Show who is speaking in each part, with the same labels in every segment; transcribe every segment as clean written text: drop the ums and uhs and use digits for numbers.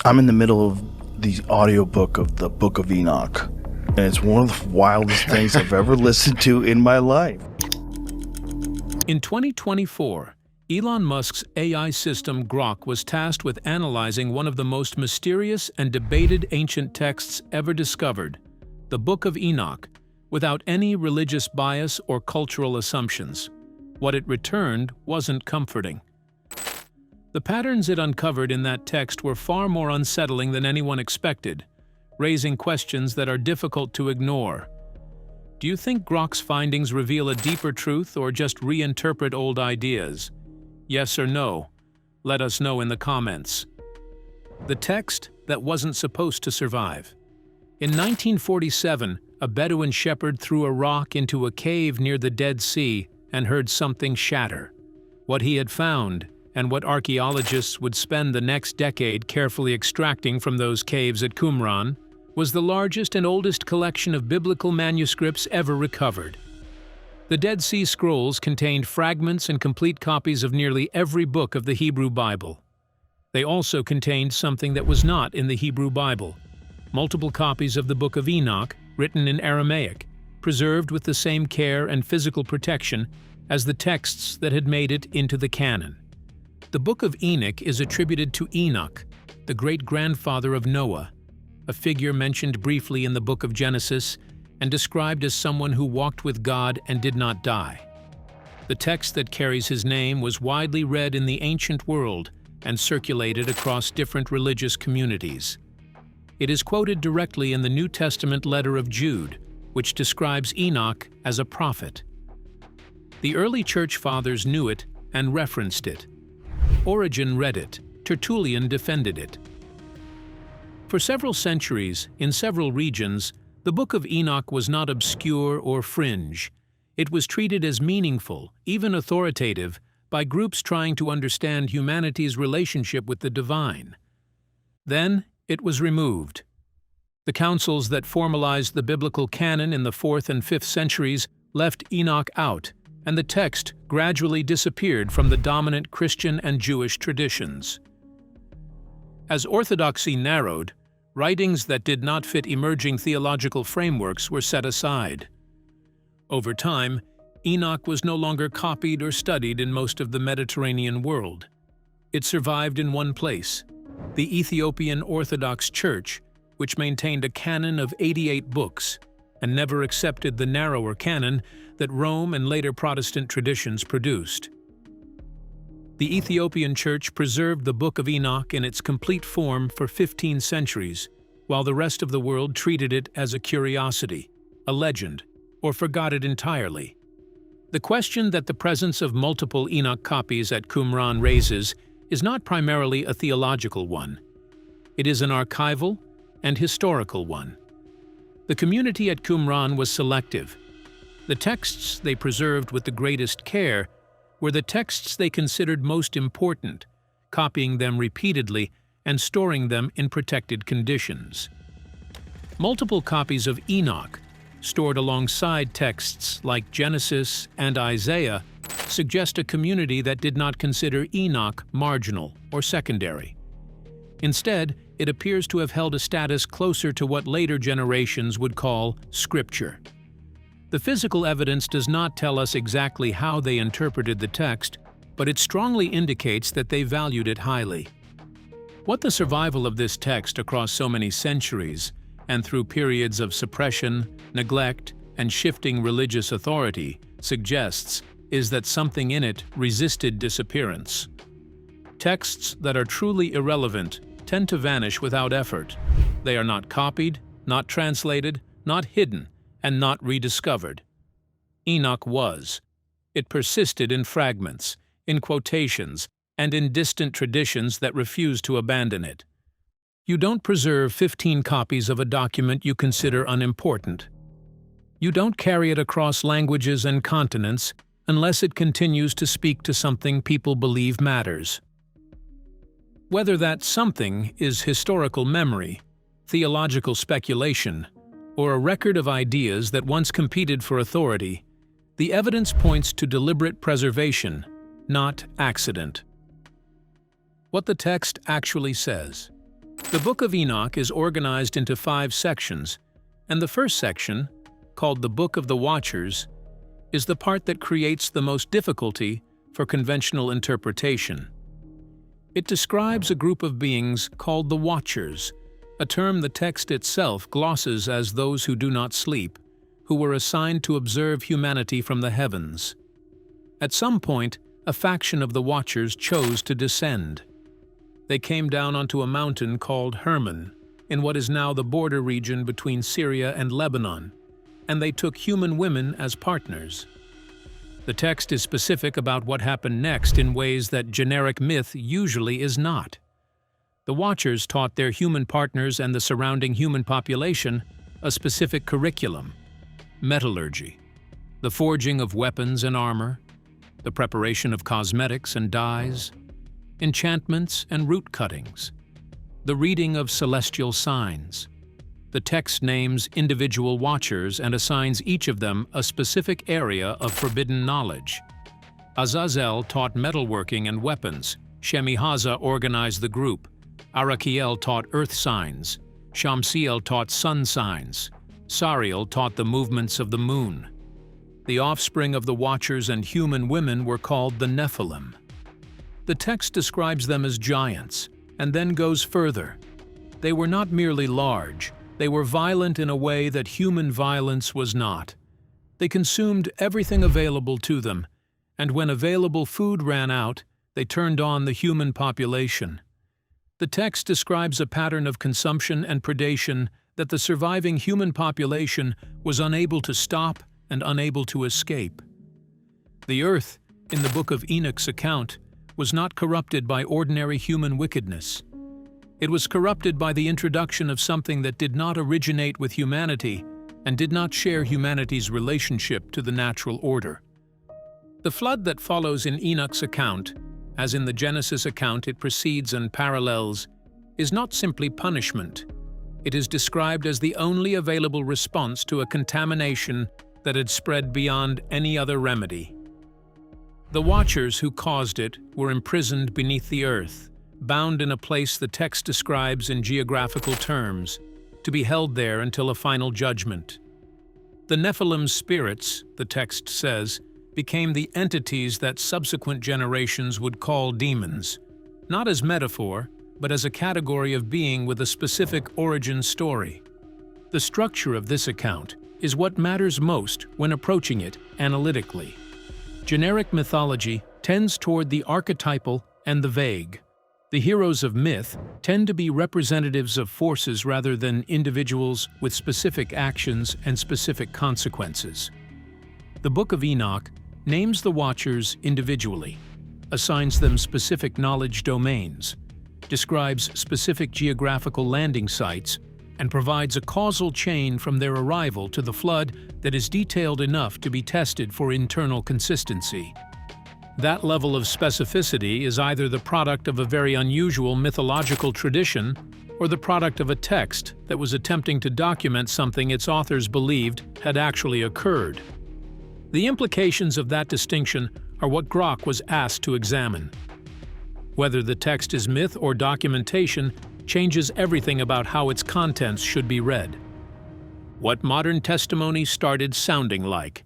Speaker 1: I'm in the middle of the audiobook of the Book of Enoch, and it's one of the wildest things I've ever listened to in my life.
Speaker 2: In 2024, Elon Musk's AI system Grok was tasked with analyzing one of the most mysterious and debated ancient texts ever discovered, the Book of Enoch, without any religious bias or cultural assumptions. What it returned wasn't comforting. The patterns it uncovered in that text were far more unsettling than anyone expected, raising questions that are difficult to ignore. Do you think Grok's findings reveal a deeper truth or just reinterpret old ideas? Yes or no? Let us know in the comments. The text that wasn't supposed to survive. In 1947, a Bedouin shepherd threw a rock into a cave near the Dead Sea and heard something shatter. What he had found, and what archaeologists would spend the next decade carefully extracting from those caves at Qumran, was the largest and oldest collection of biblical manuscripts ever recovered. The Dead Sea Scrolls contained fragments and complete copies of nearly every book of the Hebrew Bible. They also contained something that was not in the Hebrew Bible: multiple copies of the Book of Enoch, written in Aramaic, preserved with the same care and physical protection as the texts that had made it into the canon. The Book of Enoch is attributed to Enoch, the great-grandfather of Noah, a figure mentioned briefly in the book of Genesis and described as someone who walked with God and did not die. The text that carries his name was widely read in the ancient world and circulated across different religious communities. It is quoted directly in the New Testament letter of Jude, which describes Enoch as a prophet. The early church fathers knew it and referenced it. Origen read it, Tertullian defended it. For several centuries, in several regions, the Book of Enoch was not obscure or fringe. It was treated as meaningful, even authoritative, by groups trying to understand humanity's relationship with the divine. Then, it was removed. The councils that formalized the biblical canon in the 4th and 5th centuries left Enoch out, and the text gradually disappeared from the dominant Christian and Jewish traditions. As orthodoxy narrowed, writings that did not fit emerging theological frameworks were set aside. Over time, Enoch was no longer copied or studied in most of the Mediterranean world. It survived in one place, the Ethiopian Orthodox Church, which maintained a canon of 88 books and never accepted the narrower canon that Rome and later Protestant traditions produced. The Ethiopian Church preserved the Book of Enoch in its complete form for 15 centuries, while the rest of the world treated it as a curiosity, a legend, or forgot it entirely. The question that the presence of multiple Enoch copies at Qumran raises is not primarily a theological one. It is an archival and historical one. The community at Qumran was selective. The texts they preserved with the greatest care were the texts they considered most important, copying them repeatedly and storing them in protected conditions. Multiple copies of Enoch, stored alongside texts like Genesis and Isaiah, suggest a community that did not consider Enoch marginal or secondary. Instead, it appears to have held a status closer to what later generations would call scripture. The physical evidence does not tell us exactly how they interpreted the text, but it strongly indicates that they valued it highly. What the survival of this text across so many centuries, and through periods of suppression, neglect, and shifting religious authority, suggests is that something in it resisted disappearance. Texts that are truly irrelevant tend to vanish without effort. They are not copied, not translated, not hidden, and not rediscovered. Enoch was. It persisted in fragments, in quotations, and in distant traditions that refused to abandon it. You don't preserve 15 copies of a document you consider unimportant. You don't carry it across languages and continents unless it continues to speak to something people believe matters. Whether that something is historical memory, theological speculation, or a record of ideas that once competed for authority, the evidence points to deliberate preservation, not accident. What the text actually says. The Book of Enoch is organized into 5 sections, and the first section, called the Book of the Watchers, is the part that creates the most difficulty for conventional interpretation. It describes a group of beings called the Watchers, a term the text itself glosses as those who do not sleep, who were assigned to observe humanity from the heavens. At some point, a faction of the Watchers chose to descend. They came down onto a mountain called Hermon, in what is now the border region between Syria and Lebanon, and they took human women as partners. The text is specific about what happened next in ways that generic myth usually is not. The Watchers taught their human partners and the surrounding human population a specific curriculum: metallurgy, the forging of weapons and armor, the preparation of cosmetics and dyes, enchantments and root cuttings, the reading of celestial signs. The text names individual Watchers and assigns each of them a specific area of forbidden knowledge. Azazel taught metalworking and weapons, Shemihaza organized the group, Arakiel taught earth signs, Shamsiel taught sun signs, Sariel taught the movements of the moon. The offspring of the Watchers and human women were called the Nephilim. The text describes them as giants, and then goes further. They were not merely large, they were violent in a way that human violence was not. They consumed everything available to them, and when available food ran out, they turned on the human population. The text describes a pattern of consumption and predation that the surviving human population was unable to stop and unable to escape. The earth, in the Book of Enoch's account, was not corrupted by ordinary human wickedness. It was corrupted by the introduction of something that did not originate with humanity and did not share humanity's relationship to the natural order. The flood that follows in Enoch's account, as in the Genesis account it precedes and parallels, is not simply punishment. It is described as the only available response to a contamination that had spread beyond any other remedy. The Watchers who caused it were imprisoned beneath the earth, bound in a place the text describes in geographical terms, to be held there until a final judgment. The Nephilim's spirits, the text says, became the entities that subsequent generations would call demons, not as metaphor, but as a category of being with a specific origin story. The structure of this account is what matters most when approaching it analytically. Generic mythology tends toward the archetypal and the vague. The heroes of myth tend to be representatives of forces rather than individuals with specific actions and specific consequences. The Book of Enoch names the Watchers individually, assigns them specific knowledge domains, describes specific geographical landing sites, and provides a causal chain from their arrival to the flood that is detailed enough to be tested for internal consistency. That level of specificity is either the product of a very unusual mythological tradition or the product of a text that was attempting to document something its authors believed had actually occurred. The implications of that distinction are what Grok was asked to examine. Whether the text is myth or documentation changes everything about how its contents should be read. What modern testimony started sounding like.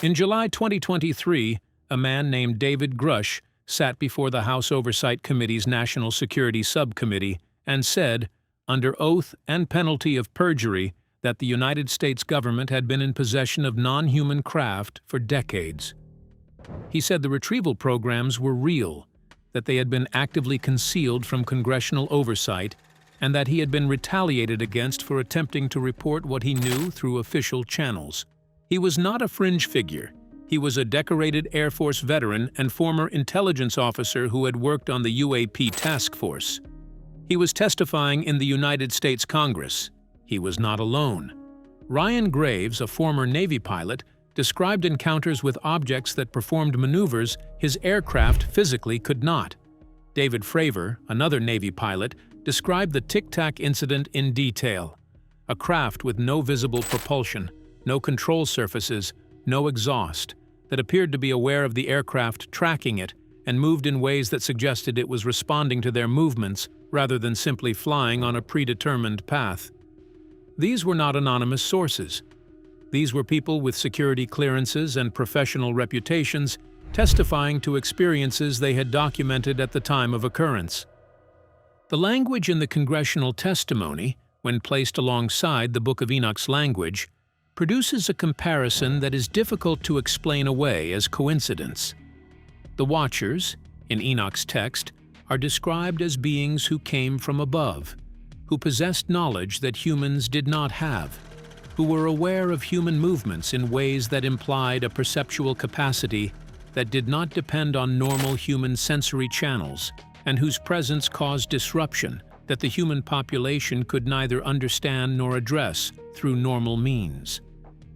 Speaker 2: In July 2023, a man named David Grush sat before the House Oversight Committee's National Security Subcommittee and said, under oath and penalty of perjury, that the United States government had been in possession of non-human craft for decades. He said the retrieval programs were real, that they had been actively concealed from congressional oversight, and that he had been retaliated against for attempting to report what he knew through official channels. He was not a fringe figure. He was a decorated Air Force veteran and former intelligence officer who had worked on the UAP task force. He was testifying in the United States Congress. He was not alone. Ryan Graves, a former Navy pilot, described encounters with objects that performed maneuvers his aircraft physically could not. David Fravor, another Navy pilot, described the Tic Tac incident in detail. A craft with no visible propulsion, no control surfaces, no exhaust, that appeared to be aware of the aircraft tracking it and moved in ways that suggested it was responding to their movements rather than simply flying on a predetermined path. These were not anonymous sources. These were people with security clearances and professional reputations testifying to experiences they had documented at the time of occurrence. The language in the congressional testimony, when placed alongside the Book of Enoch's language, produces a comparison that is difficult to explain away as coincidence. The Watchers, in Enoch's text, are described as beings who came from above, who possessed knowledge that humans did not have, who were aware of human movements in ways that implied a perceptual capacity that did not depend on normal human sensory channels, and whose presence caused disruption that the human population could neither understand nor address through normal means.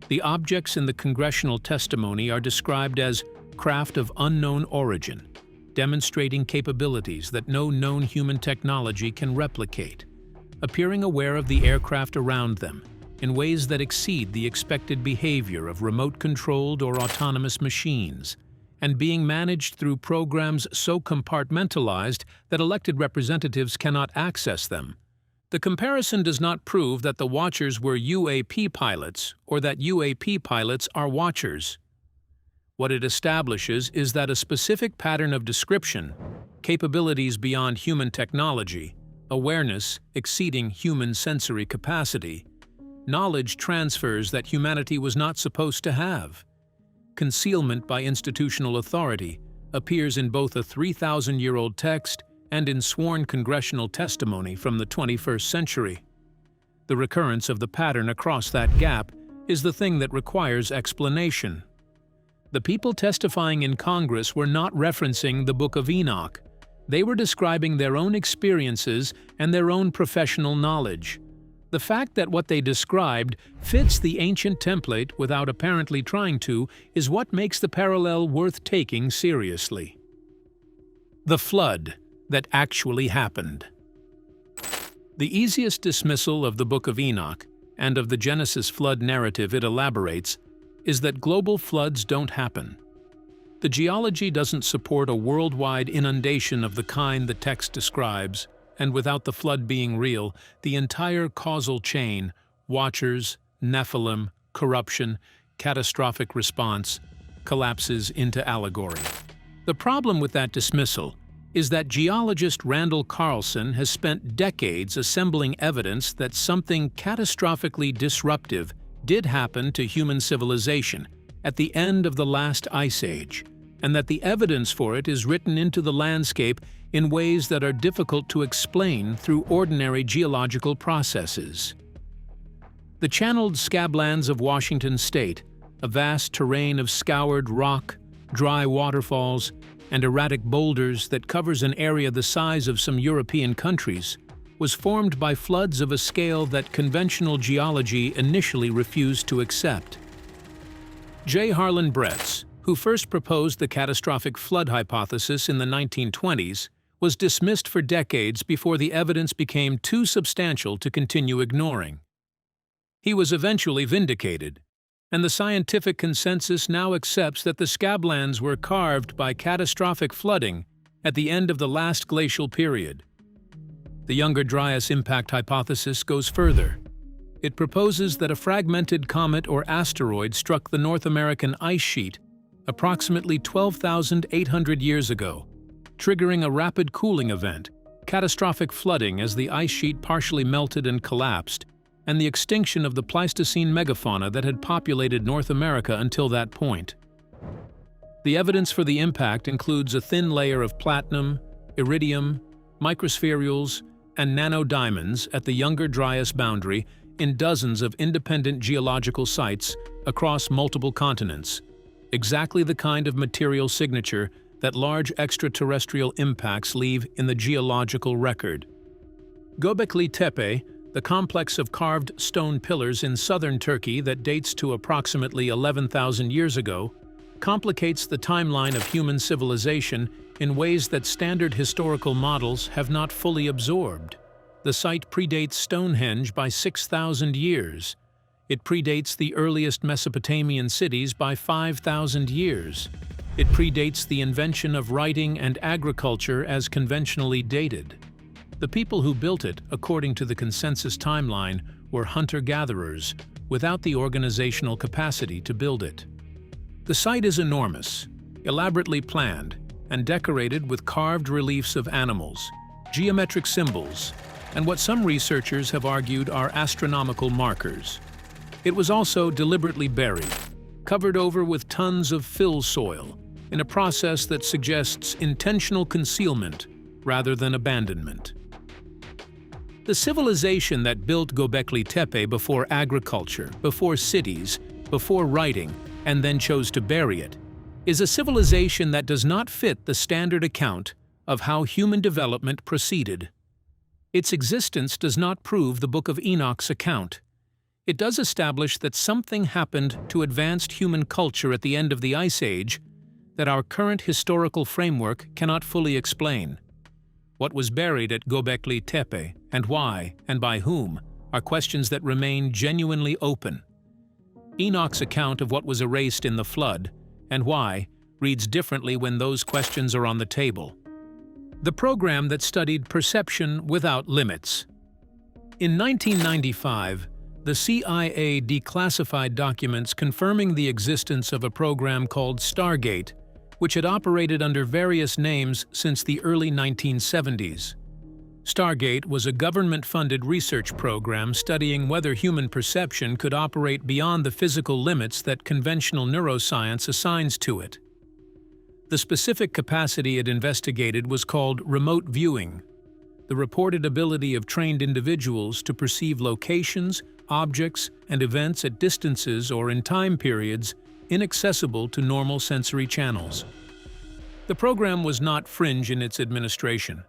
Speaker 2: The objects in the congressional testimony are described as craft of unknown origin, demonstrating capabilities that no known human technology can replicate, appearing aware of the aircraft around them in ways that exceed the expected behavior of remote-controlled or autonomous machines, and being managed through programs so compartmentalized that elected representatives cannot access them. The comparison does not prove that the Watchers were UAP pilots or that UAP pilots are Watchers. What it establishes is that a specific pattern of description, capabilities beyond human technology, awareness exceeding human sensory capacity, knowledge transfers that humanity was not supposed to have, concealment by institutional authority appears in both a 3,000-year-old text and in sworn congressional testimony from the 21st century. The recurrence of the pattern across that gap is the thing that requires explanation. The people testifying in Congress were not referencing the Book of Enoch. They were describing their own experiences and their own professional knowledge. The fact that what they described fits the ancient template without apparently trying to is what makes the parallel worth taking seriously. The flood that actually happened. The easiest dismissal of the Book of Enoch and of the Genesis flood narrative it elaborates is that global floods don't happen. The geology doesn't support a worldwide inundation of the kind the text describes, and without the flood being real, the entire causal chain, Watchers, Nephilim, corruption, catastrophic response, collapses into allegory. The problem with that dismissal is that geologist Randall Carlson has spent decades assembling evidence that something catastrophically disruptive did happen to human civilization at the end of the last ice age, and that the evidence for it is written into the landscape in ways that are difficult to explain through ordinary geological processes. The channeled scablands of Washington state, a vast terrain of scoured rock, dry waterfalls, and erratic boulders that covers an area the size of some European countries, was formed by floods of a scale that conventional geology initially refused to accept. J. Harlan Bretz, who first proposed the catastrophic flood hypothesis in the 1920s, was dismissed for decades before the evidence became too substantial to continue ignoring. He was eventually vindicated, and the scientific consensus now accepts that the scablands were carved by catastrophic flooding at the end of the last glacial period. The Younger Dryas impact hypothesis goes further. It proposes that a fragmented comet or asteroid struck the North American ice sheet approximately 12,800 years ago, triggering a rapid cooling event, catastrophic flooding as the ice sheet partially melted and collapsed, and the extinction of the Pleistocene megafauna that had populated North America until that point. The evidence for the impact includes a thin layer of platinum, iridium, microspherules, and nanodiamonds at the Younger Dryas boundary in dozens of independent geological sites across multiple continents, exactly the kind of material signature that large extraterrestrial impacts leave in the geological record. Göbekli Tepe, the complex of carved stone pillars in southern Turkey that dates to approximately 11,000 years ago, complicates the timeline of human civilization in ways that standard historical models have not fully absorbed. The site predates Stonehenge by 6,000 years. It predates the earliest Mesopotamian cities by 5,000 years. It predates the invention of writing and agriculture as conventionally dated. The people who built it, according to the consensus timeline, were hunter-gatherers without the organizational capacity to build it. The site is enormous, elaborately planned, and decorated with carved reliefs of animals, geometric symbols, and what some researchers have argued are astronomical markers. It was also deliberately buried, covered over with tons of fill soil, in a process that suggests intentional concealment rather than abandonment. The civilization that built Göbekli Tepe before agriculture, before cities, before writing, and then chose to bury it, is a civilization that does not fit the standard account of how human development proceeded. Its existence does not prove the Book of Enoch's account. It does establish that something happened to advanced human culture at the end of the Ice Age that our current historical framework cannot fully explain. What was buried at Göbekli Tepe, and why, and by whom, are questions that remain genuinely open. Enoch's account of what was erased in the flood, and why, reads differently when those questions are on the table. The program that studied perception without limits. In 1995, the CIA declassified documents confirming the existence of a program called Stargate, which had operated under various names since the early 1970s. Stargate was a government-funded research program studying whether human perception could operate beyond the physical limits that conventional neuroscience assigns to it. The specific capacity it investigated was called remote viewing, the reported ability of trained individuals to perceive locations, objects, and events at distances or in time periods inaccessible to normal sensory channels. The program was not fringe in its administration.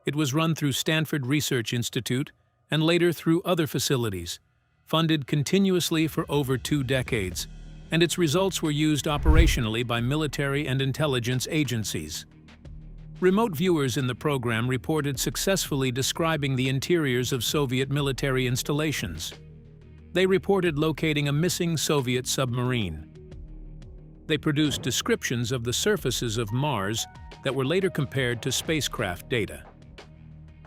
Speaker 2: It was run through Stanford Research Institute and later through other facilities, funded continuously for over 2 decades, and its results were used operationally by military and intelligence agencies. Remote viewers in the program reported successfully describing the interiors of Soviet military installations. They reported locating a missing Soviet submarine. They produced descriptions of the surfaces of Mars that were later compared to spacecraft data.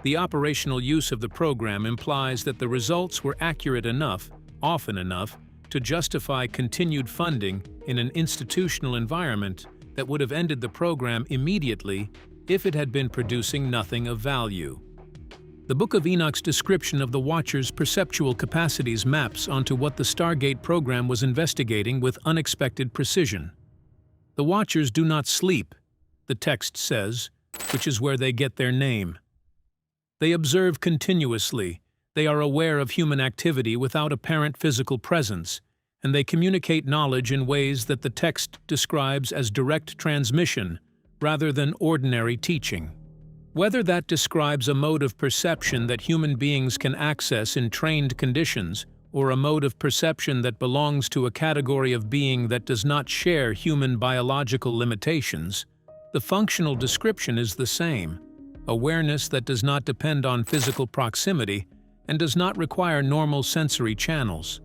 Speaker 2: The operational use of the program implies that the results were accurate enough, often enough, to justify continued funding in an institutional environment that would have ended the program immediately if it had been producing nothing of value. The Book of Enoch's description of the Watcher's perceptual capacities maps onto what the Stargate program was investigating with unexpected precision. The Watchers do not sleep, the text says, which is where they get their name. They observe continuously, they are aware of human activity without apparent physical presence, and they communicate knowledge in ways that the text describes as direct transmission rather than ordinary teaching. Whether that describes a mode of perception that human beings can access in trained conditions, or a mode of perception that belongs to a category of being that does not share human biological limitations, the functional description is the same: awareness that does not depend on physical proximity and does not require normal sensory channels.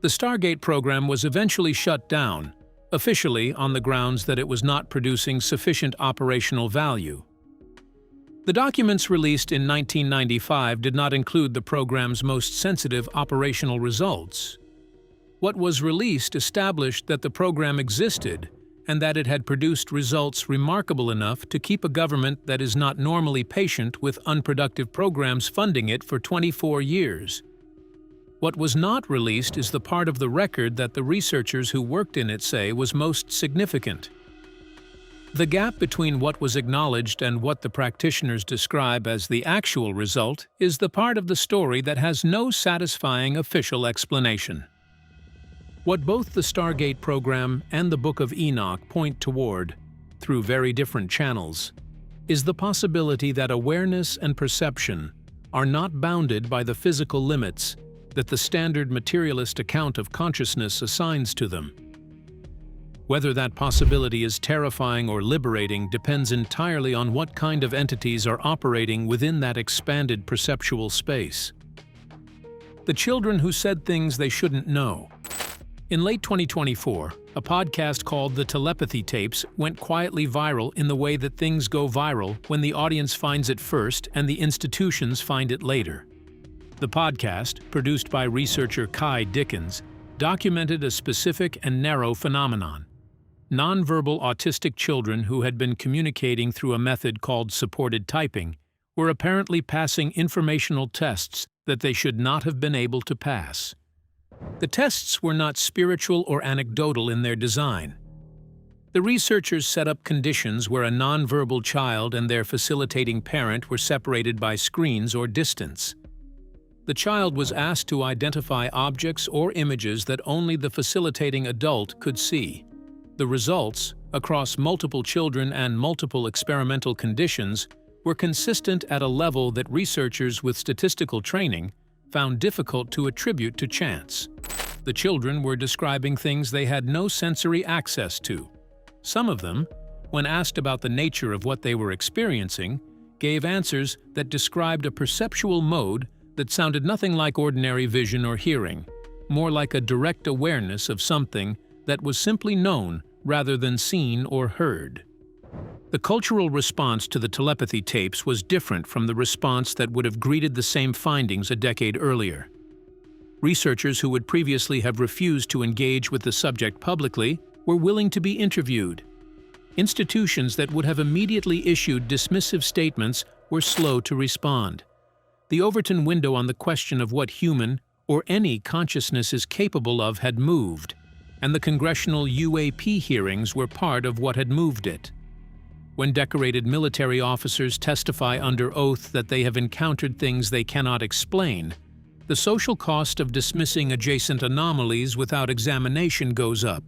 Speaker 2: The Stargate program was eventually shut down, officially on the grounds that it was not producing sufficient operational value. The documents released in 1995 did not include the program's most sensitive operational results. What was released established that the program existed and that it had produced results remarkable enough to keep a government that is not normally patient with unproductive programs funding it for 24 years. What was not released is the part of the record that the researchers who worked in it say was most significant. The gap between what was acknowledged and what the practitioners describe as the actual result is the part of the story that has no satisfying official explanation. What both the Stargate program and the Book of Enoch point toward, through very different channels, is the possibility that awareness and perception are not bounded by the physical limits that the standard materialist account of consciousness assigns to them. Whether that possibility is terrifying or liberating depends entirely on what kind of entities are operating within that expanded perceptual space. The children who said things they shouldn't know. In late 2024, a podcast called The Telepathy Tapes went quietly viral in the way that things go viral when the audience finds it first and the institutions find it later. The podcast, produced by researcher Kai Dickens, documented a specific and narrow phenomenon. Nonverbal autistic children who had been communicating through a method called supported typing were apparently passing informational tests that they should not have been able to pass. The tests were not spiritual or anecdotal in their design. The researchers set up conditions where a nonverbal child and their facilitating parent were separated by screens or distance. The child was asked to identify objects or images that only the facilitating adult could see. The results, across multiple children and multiple experimental conditions, were consistent at a level that researchers with statistical training found difficult to attribute to chance. The children were describing things they had no sensory access to. Some of them, when asked about the nature of what they were experiencing, gave answers that described a perceptual mode that sounded nothing like ordinary vision or hearing, more like a direct awareness of something that was simply known rather than seen or heard. The cultural response to the telepathy tapes was different from the response that would have greeted the same findings a decade earlier. Researchers who would previously have refused to engage with the subject publicly were willing to be interviewed. Institutions that would have immediately issued dismissive statements were slow to respond. The Overton window on the question of what human or any consciousness is capable of had moved, and the congressional UAP hearings were part of what had moved it. When decorated military officers testify under oath that they have encountered things they cannot explain, the social cost of dismissing adjacent anomalies without examination goes up.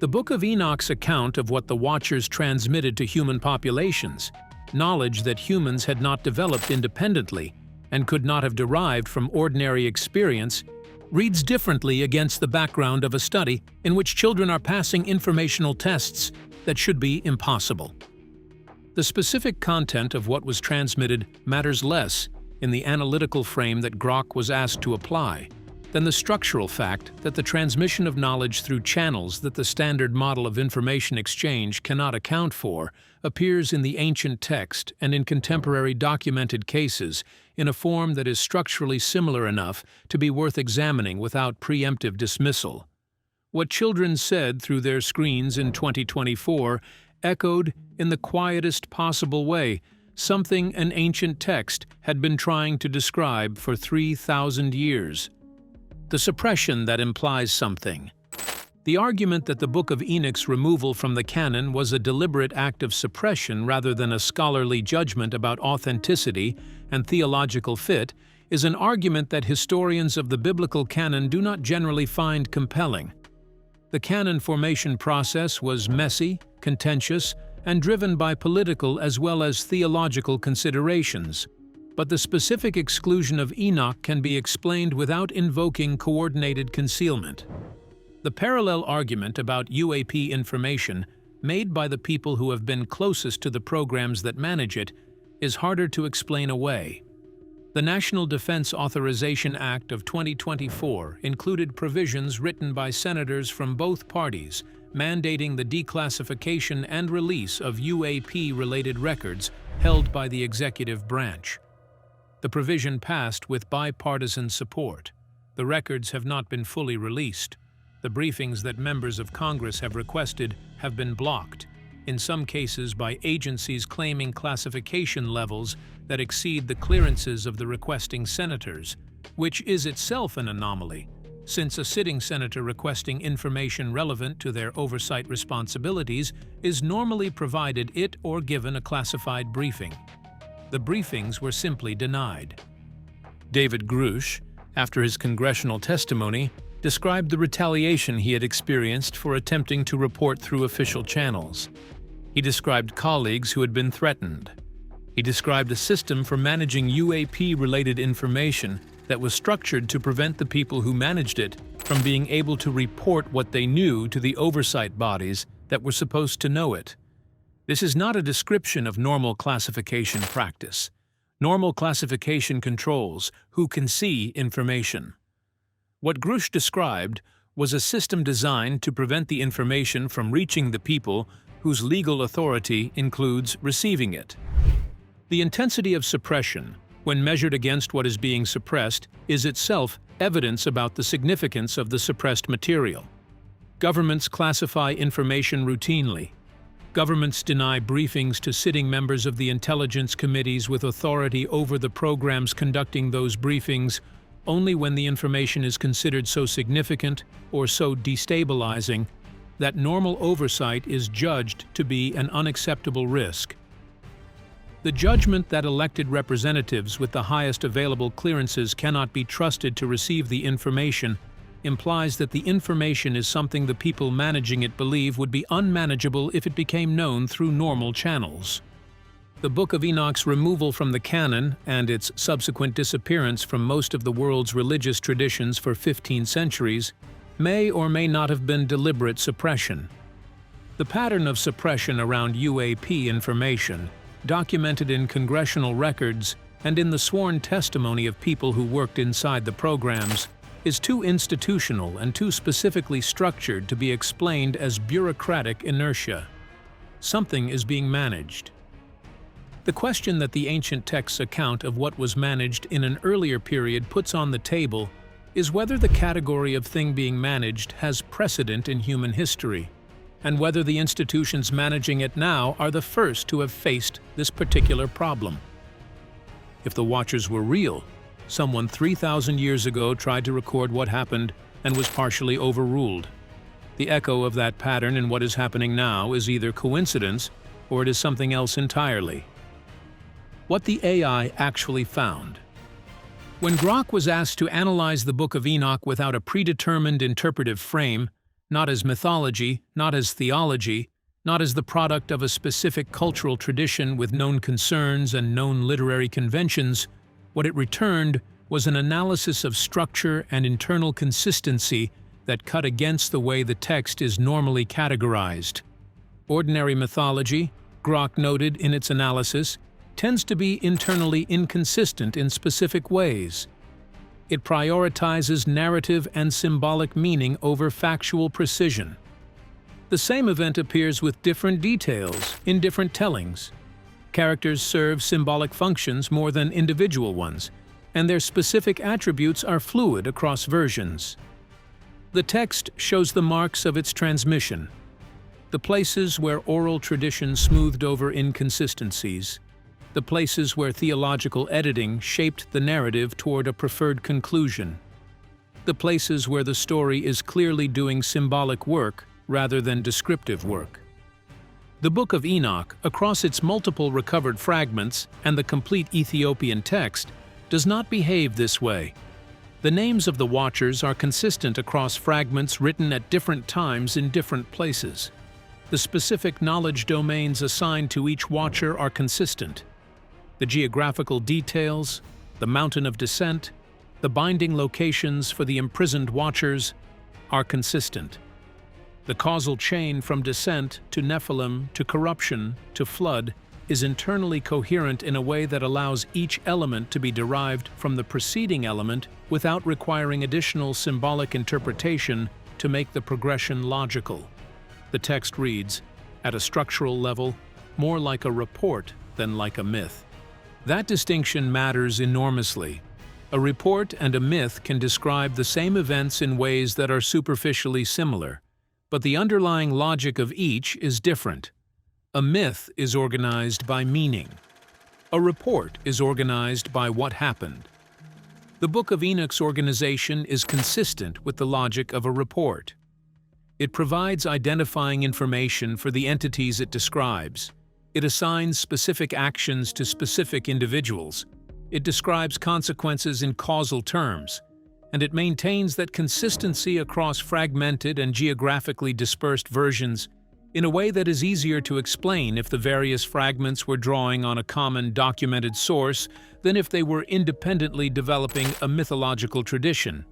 Speaker 2: The Book of Enoch's account of what the Watchers transmitted to human populations, knowledge that humans had not developed independently and could not have derived from ordinary experience, reads differently against the background of a study in which children are passing informational tests that should be impossible. The specific content of what was transmitted matters less in the analytical frame that Grok was asked to apply than the structural fact that the transmission of knowledge through channels that the standard model of information exchange cannot account for appears in the ancient text and in contemporary documented cases in a form that is structurally similar enough to be worth examining without preemptive dismissal. What children said through their screens in 2024 echoed, in the quietest possible way, something an ancient text had been trying to describe for 3,000 years. The suppression that implies something. The argument that the Book of Enoch's removal from the canon was a deliberate act of suppression rather than a scholarly judgment about authenticity and theological fit is an argument that historians of the biblical canon do not generally find compelling. The canon formation process was messy, contentious, and driven by political as well as theological considerations. But the specific exclusion of Enoch can be explained without invoking coordinated concealment. The parallel argument about UAP information, made by the people who have been closest to the programs that manage it, is harder to explain away. The National Defense Authorization Act of 2024 included provisions written by senators from both parties mandating the declassification and release of UAP-related records held by the executive branch. The provision passed with bipartisan support. The records have not been fully released. The briefings that members of Congress have requested have been blocked, in some cases by agencies claiming classification levels that exceed the clearances of the requesting senators, which is itself an anomaly, since a sitting senator requesting information relevant to their oversight responsibilities is normally provided it or given a classified briefing. The briefings were simply denied. David Grush, after his congressional testimony, described the retaliation he had experienced for attempting to report through official channels. He described colleagues who had been threatened. He described a system for managing UAP-related information that was structured to prevent the people who managed it from being able to report what they knew to the oversight bodies that were supposed to know it. This is not a description of normal classification practice. Normal classification controls who can see information. What Grush described was a system designed to prevent the information from reaching the people whose legal authority includes receiving it. The intensity of suppression, when measured against what is being suppressed, is itself evidence about the significance of the suppressed material. Governments classify information routinely. Governments deny briefings to sitting members of the intelligence committees with authority over the programs conducting those briefings only when the information is considered so significant or so destabilizing that normal oversight is judged to be an unacceptable risk. The judgment that elected representatives with the highest available clearances cannot be trusted to receive the information implies that the information is something the people managing it believe would be unmanageable if it became known through normal channels. The Book of Enoch's removal from the canon and its subsequent disappearance from most of the world's religious traditions for 15 centuries may or may not have been deliberate suppression. The pattern of suppression around UAP information, documented in congressional records and in the sworn testimony of people who worked inside the programs, is too institutional and too specifically structured to be explained as bureaucratic inertia. Something is being managed. The question that the ancient text's account of what was managed in an earlier period puts on the table is whether the category of thing being managed has precedent in human history, and whether the institutions managing it now are the first to have faced this particular problem. If the Watchers were real, someone 3,000 years ago tried to record what happened and was partially overruled. The echo of that pattern in what is happening now is either coincidence or it is something else entirely. What the AI actually found. When Grok was asked to analyze the Book of Enoch without a predetermined interpretive frame, not as mythology, not as theology, not as the product of a specific cultural tradition with known concerns and known literary conventions, what it returned was an analysis of structure and internal consistency that cut against the way the text is normally categorized. Ordinary mythology, Grok noted in its analysis, tends to be internally inconsistent in specific ways. It prioritizes narrative and symbolic meaning over factual precision. The same event appears with different details in different tellings. Characters serve symbolic functions more than individual ones, and their specific attributes are fluid across versions. The text shows the marks of its transmission, the places where oral tradition smoothed over inconsistencies, the places where theological editing shaped the narrative toward a preferred conclusion, the places where the story is clearly doing symbolic work rather than descriptive work. The Book of Enoch, across its multiple recovered fragments and the complete Ethiopian text, does not behave this way. The names of the Watchers are consistent across fragments written at different times in different places. The specific knowledge domains assigned to each Watcher are consistent. The geographical details, the mountain of descent, the binding locations for the imprisoned Watchers are consistent. The causal chain from descent to Nephilim to corruption to flood is internally coherent in a way that allows each element to be derived from the preceding element without requiring additional symbolic interpretation to make the progression logical. The text reads, at a structural level, more like a report than like a myth. That distinction matters enormously. A report and a myth can describe the same events in ways that are superficially similar, but the underlying logic of each is different. A myth is organized by meaning. A report is organized by what happened. The Book of Enoch's organization is consistent with the logic of a report. It provides identifying information for the entities it describes. It assigns specific actions to specific individuals. It describes consequences in causal terms. And it maintains that consistency across fragmented and geographically dispersed versions in a way that is easier to explain if the various fragments were drawing on a common documented source than if they were independently developing a mythological tradition.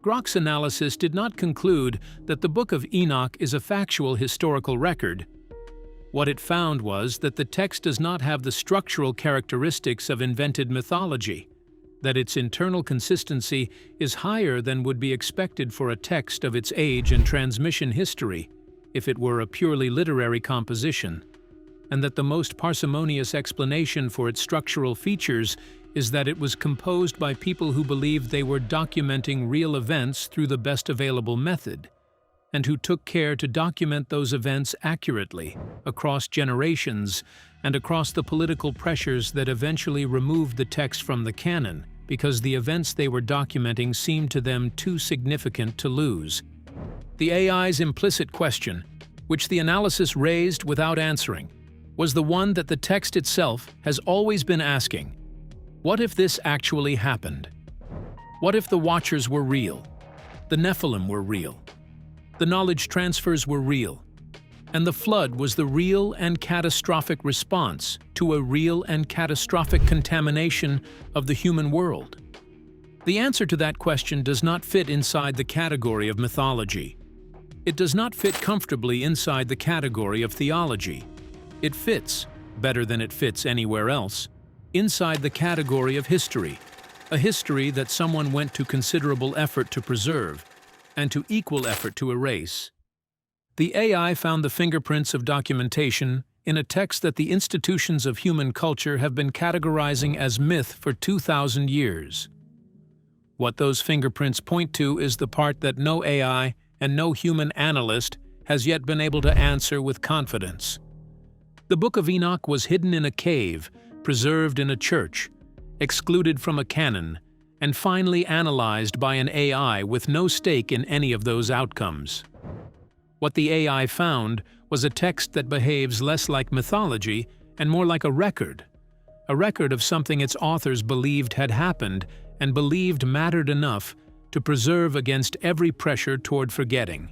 Speaker 2: Grok's analysis did not conclude that the Book of Enoch is a factual historical record. What it found was that the text does not have the structural characteristics of invented mythology. that its internal consistency is higher than would be expected for a text of its age and transmission history if it were a purely literary composition, and that the most parsimonious explanation for its structural features is that it was composed by people who believed they were documenting real events through the best available method, and who took care to document those events accurately, across generations, and across the political pressures that eventually removed the text from the canon, because the events they were documenting seemed to them too significant to lose. The AI's implicit question, which the analysis raised without answering, was the one that the text itself has always been asking. What if this actually happened? What if the Watchers were real? The Nephilim were real? The knowledge transfers were real? And the flood was the real and catastrophic response to a real and catastrophic contamination of the human world? The answer to that question does not fit inside the category of mythology. It does not fit comfortably inside the category of theology. It fits, better than it fits anywhere else, inside the category of history, a history that someone went to considerable effort to preserve and to equal effort to erase. The AI found the fingerprints of documentation in a text that the institutions of human culture have been categorizing as myth for 2,000 years. What those fingerprints point to is the part that no AI and no human analyst has yet been able to answer with confidence. The Book of Enoch was hidden in a cave, preserved in a church, excluded from a canon, and finally analyzed by an AI with no stake in any of those outcomes. What the AI found was a text that behaves less like mythology and more like a record of something its authors believed had happened and believed mattered enough to preserve against every pressure toward forgetting.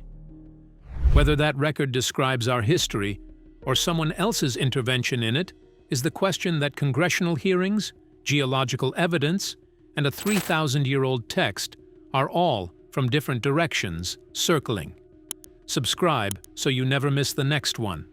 Speaker 2: Whether that record describes our history or someone else's intervention in it is the question that congressional hearings, geological evidence, and a 3,000-year-old text are all, from different directions, circling. Subscribe so you never miss the next one.